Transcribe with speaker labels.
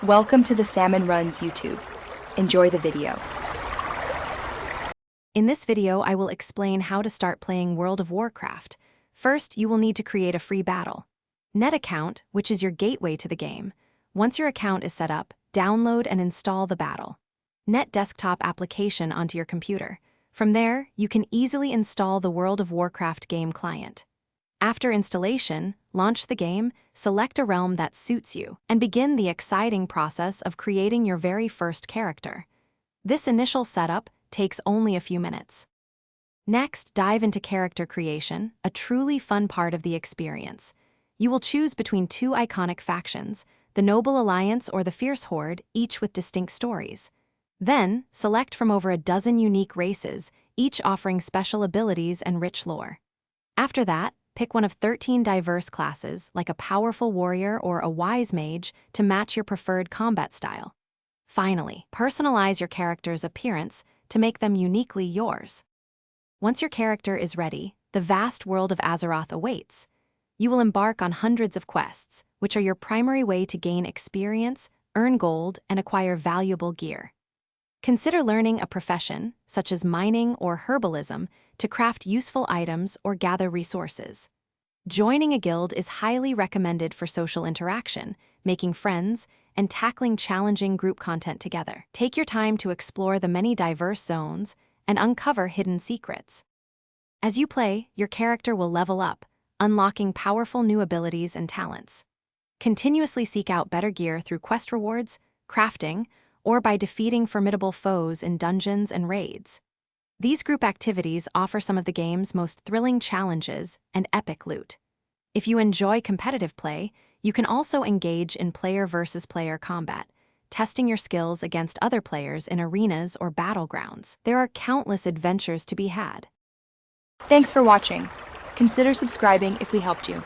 Speaker 1: Welcome to the Salmon Runs YouTube. Enjoy the video.
Speaker 2: In this video, I will explain how to start playing World of Warcraft. First, you will need to create a free battle. Net account, which is your gateway to the game. Once your account is set up, download and install the battle. Net desktop application onto your computer. From there, you can easily install the World of Warcraft game client. After installation, launch the game, select a realm that suits you, and begin the exciting process of creating your very first character. This initial setup takes only a few minutes. Next, dive into character creation, a truly fun part of the experience. You will choose between two iconic factions, the Noble Alliance or the Fierce Horde, each with distinct stories. Then, select from over a dozen unique races, each offering special abilities and rich lore. After that, pick one of 13 diverse classes, like a powerful warrior or a wise mage, to match your preferred combat style. Finally, personalize your character's appearance to make them uniquely yours. Once your character is ready, the vast world of Azeroth awaits. You will embark on hundreds of quests, which are your primary way to gain experience, earn gold, and acquire valuable gear. Consider learning a profession, such as mining or herbalism, to craft useful items or gather resources. Joining a guild is highly recommended for social interaction, making friends, and tackling challenging group content together. Take your time to explore the many diverse zones and uncover hidden secrets. As you play, your character will level up, unlocking powerful new abilities and talents. Continuously seek out better gear through quest rewards, crafting, or by defeating formidable foes in dungeons and raids. These group activities offer some of the game's most thrilling challenges and epic loot. If you enjoy competitive play, you can also engage in player versus player combat, testing your skills against other players in arenas or battlegrounds. There are countless adventures to be had.
Speaker 1: Thanks for watching. Consider subscribing if we helped you.